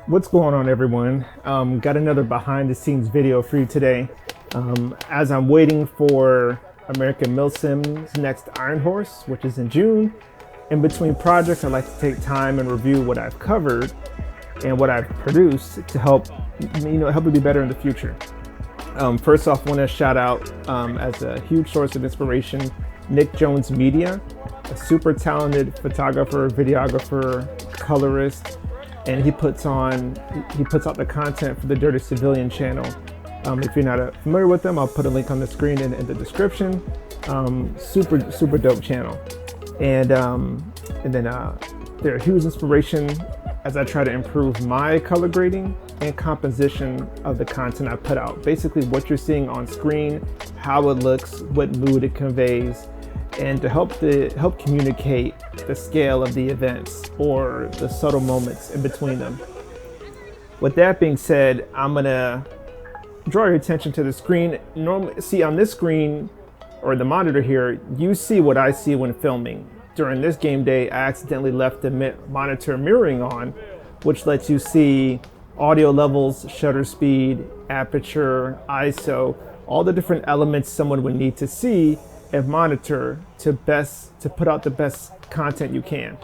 What's going on, everyone? Got another behind the scenes video for you today. As I'm waiting for American Milsim's next Iron Horse, which is in June, in between projects, I like to take time and review what I've covered and what I've produced to help me be better in the future. First off, I want to shout out as a huge source of inspiration, nickjonesmedia, a super talented photographer, videographer, colorist, and he puts out the content for the Dirty Civilian channel. If you're not familiar with them, I'll put a link on the screen and in the description. Super dope channel, and then they're a huge inspiration as I try to improve my color grading and composition of the content I put out. Basically, what you're seeing on screen, how it looks, what mood it conveys, and to help communicate the scale of the events or the subtle moments in between them. With that being said, I'm gonna draw your attention to the screen. Normally, see on this screen or the monitor here, you see what I see when filming. During this game day, I accidentally left the monitor mirroring on, which lets you see audio levels, shutter speed, aperture, ISO, all the different elements someone would need to see and monitor to put out the best content you can.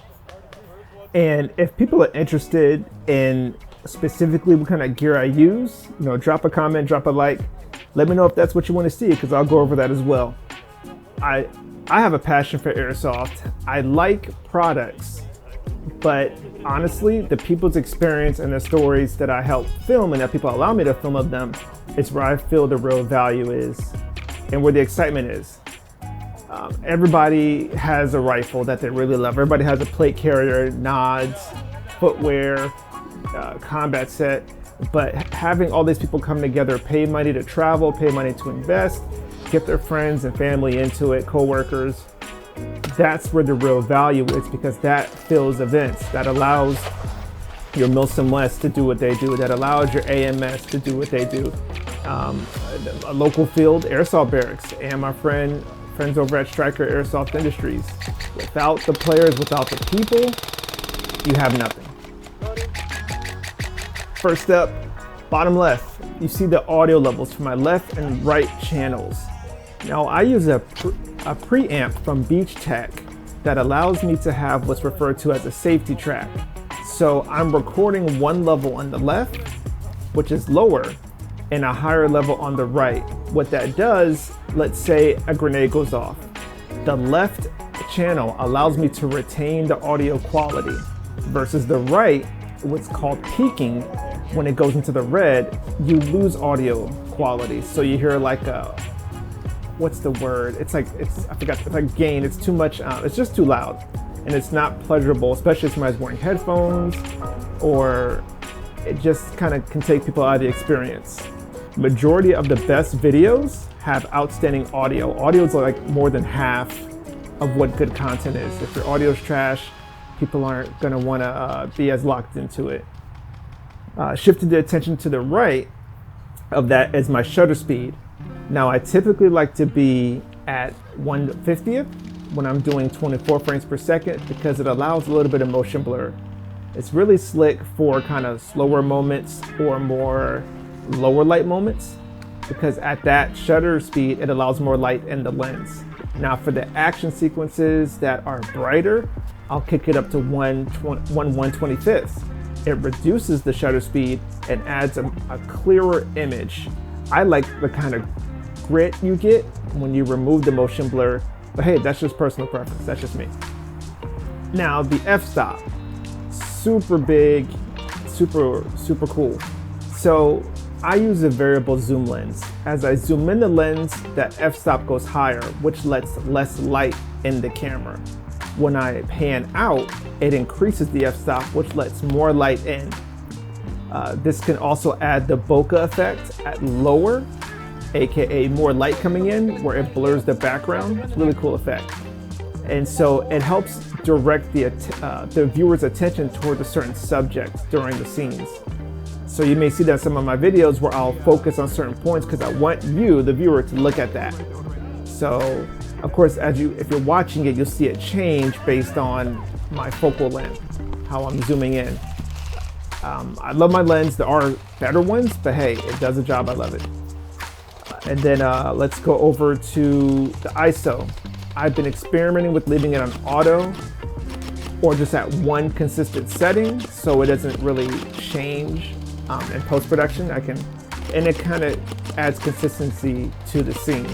And if people are interested in specifically what kind of gear I use, drop a comment, drop a like, let me know if that's what you want to see, because I'll go over that as well. I have a passion for Airsoft. I like products, but honestly, the people's experience and the stories that I help film and that people allow me to film of them is where I feel the real value is and where the excitement is. Everybody has a rifle that they really love. Everybody has a plate carrier, nods, footwear, combat set. But having all these people come together, pay money to travel, pay money to invest, get their friends and family into it, co-workers, that's where the real value is, because that fills events, that allows your Milsim West to do what they do, that allows your AMS to do what they do. A local field, Airsoft Barracks, and my friends over at Striker Airsoft Industries. Without the players, without the people, you have nothing. First up, bottom left, you see the audio levels for my left and right channels. Now I use a preamp from Beach Tech that allows me to have what's referred to as a safety track. So I'm recording one level on the left, which is lower, and a higher level on the right. What that does, let's say a grenade goes off. The left channel allows me to retain the audio quality versus the right, what's called peaking. When it goes into the red, you lose audio quality. So you hear like what's the word? It's like gain. It's too much, it's just too loud. And it's not pleasurable, especially if somebody's wearing headphones, or it just kind of can take people out of the experience. Majority of the best videos have outstanding audio. Audio is like more than half of what good content is. If your audio's trash, people aren't gonna wanna be as locked into it. Shifting the attention to the right of that is my shutter speed. Now I typically like to be at 1/50th when I'm doing 24 frames per second, because it allows a little bit of motion blur. It's really slick for kind of slower moments or more lower light moments, because at that shutter speed, it allows more light in the lens. Now for the action sequences that are brighter, I'll kick it up to 1/125th. It reduces the shutter speed and adds a clearer image. I like the kind of grit you get when you remove the motion blur, but hey, that's just personal preference, that's just me. Now the f-stop, super big, super cool. So I use a variable zoom lens. As I zoom in the lens, that f-stop goes higher, which lets less light in the camera. When I pan out, it increases the f-stop, which lets more light in. This can also add the bokeh effect at lower, aka more light coming in, where it blurs the background. It's a really cool effect. And so it helps direct the viewer's attention toward a certain subject during the scenes. So you may see that in some of my videos where I'll focus on certain points because I want you, the viewer, to look at that. So of course, if you're watching it, you'll see it change based on my focal length, how I'm zooming in. I love my lens. There are better ones, but hey, it does the job. I love it. And then let's go over to the ISO. I've been experimenting with leaving it on auto or just at one consistent setting so it doesn't really change in post-production. And it kind of adds consistency to the scene.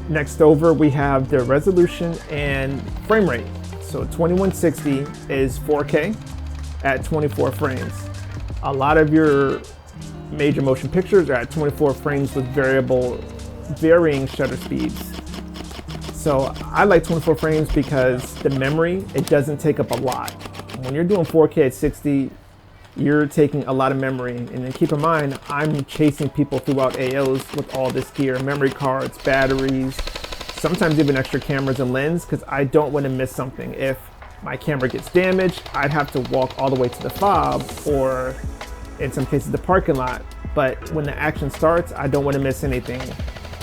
Next over, we have the resolution and frame rate. So 2160 is 4K at 24 frames. A lot of your major motion pictures are at 24 frames with varying shutter speeds. So I like 24 frames because the memory, it doesn't take up a lot. When you're doing 4K at 60, you're taking a lot of memory. And then keep in mind, I'm chasing people throughout AOs with all this gear, memory cards, batteries, sometimes even extra cameras and lens, because I don't want to miss something. If my camera gets damaged, I'd have to walk all the way to the fob or in some cases the parking lot. But when the action starts, I don't want to miss anything.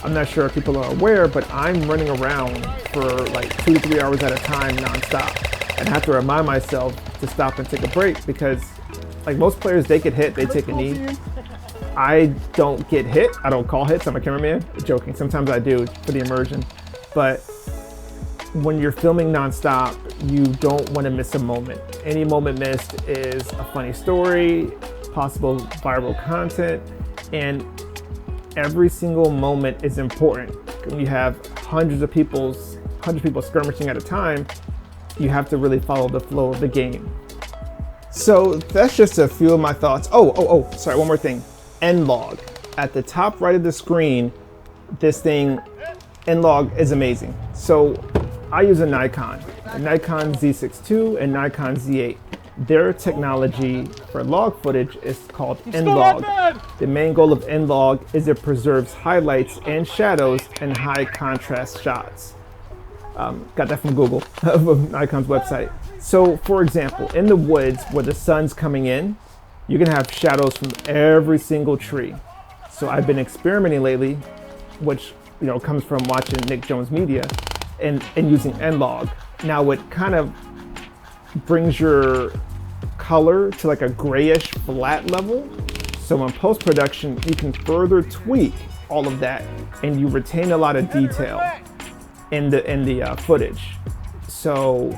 I'm not sure if people are aware, but I'm running around for like 2 to 3 hours at a time nonstop. And I have to remind myself to stop and take a break because like most players, they get hit, they take a knee. I don't get hit. I don't call hits. I'm a cameraman. Joking. Sometimes I do for the immersion. But when you're filming nonstop, you don't want to miss a moment. Any moment missed is a funny story, possible viral content, and every single moment is important. When you have hundreds of people skirmishing at a time, you have to really follow the flow of the game. So that's just a few of my thoughts. Sorry, one more thing. N-Log. At the top right of the screen, this thing, N-Log is amazing. So I use a Nikon Z6 II and Nikon Z8. Their technology for log footage is called N-Log. The main goal of N-Log is it preserves highlights and shadows in high contrast shots. Got that from Google, of Nikon's website. So for example, in the woods where the sun's coming in, you can have shadows from every single tree. So I've been experimenting lately, which comes from watching nickjonesmedia and using N-Log. Now it kind of brings your color to like a grayish flat level. So in post-production, you can further tweak all of that and you retain a lot of detail in the footage. So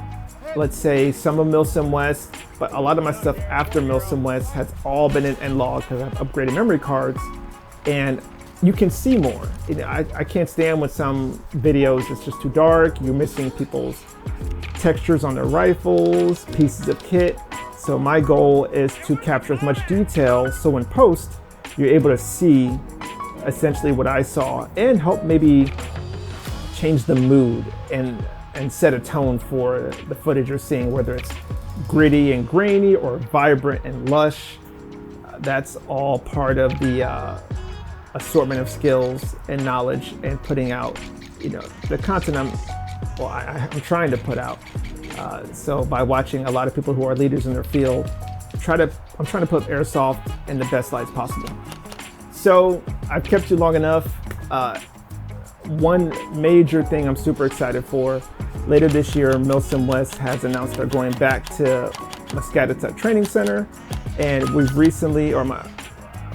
let's say some of Milsim West, but a lot of my stuff after Milsim West has all been in N-Log because I've upgraded memory cards and you can see more. I can't stand when some videos it's just too dark, you're missing people's textures on their rifles, pieces of kit. So my goal is to capture as much detail so in post, you're able to see essentially what I saw and help maybe change the mood and set a tone for the footage you're seeing, whether it's gritty and grainy or vibrant and lush. That's all part of the assortment of skills and knowledge and putting out, the content I'm trying to put out. So by watching a lot of people who are leaders in their field, I'm trying to put Airsoft in the best lights possible. So I've kept you long enough. One major thing I'm super excited for, later this year, Milsim West has announced they're going back to Muscatatuck Training Center, and we've recently,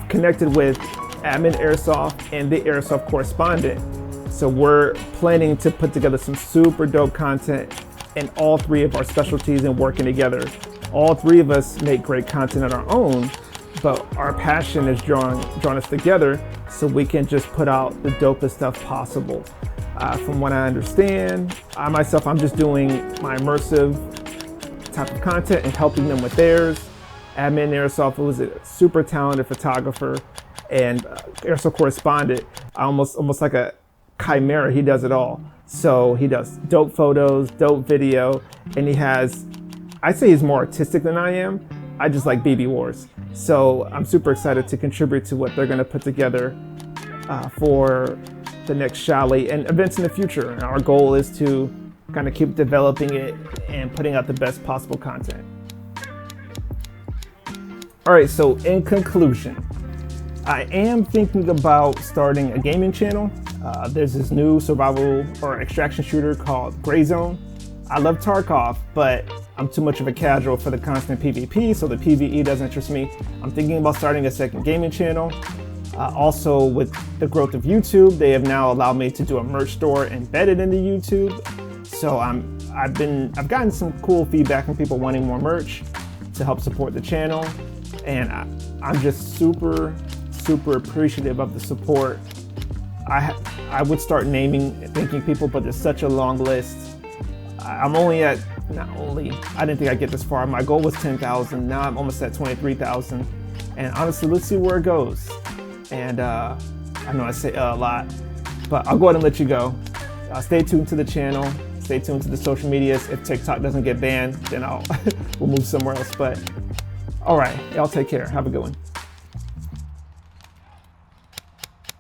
connected with Admin Airsoft and the Airsoft correspondent. So we're planning to put together some super dope content in all three of our specialties and working together. All three of us make great content on our own, but our passion is drawn us together so we can just put out the dopest stuff possible. From what I understand, I'm just doing my immersive type of content and helping them with theirs. Admin Airsoft was a super talented photographer and Airsoft correspondent, almost like a chimera. He does it all. So he does dope photos, dope video, and I'd say he's more artistic than I am. I just like BB Wars. So I'm super excited to contribute to what they're gonna put together for the next Chalet and events in the future. And our goal is to kind of keep developing it and putting out the best possible content. All right, so in conclusion, I am thinking about starting a gaming channel. There's this new survival or extraction shooter called Gray Zone. I love Tarkov, but I'm too much of a casual for the constant PvP, so the PvE doesn't interest me. I'm thinking about starting a second gaming channel. Also, with the growth of YouTube, they have now allowed me to do a merch store embedded into YouTube. So I've gotten some cool feedback from people wanting more merch to help support the channel, and I'm just super appreciative of the support. I would start thanking people, but there's such a long list. I'm only at, I didn't think I'd get this far. My goal was 10,000. Now I'm almost at 23,000. And honestly, let's see where it goes. And I know I say a lot, but I'll go ahead and let you go. Stay tuned to the channel. Stay tuned to the social medias. If TikTok doesn't get banned, then we'll move somewhere else. But all right, y'all take care. Have a good one.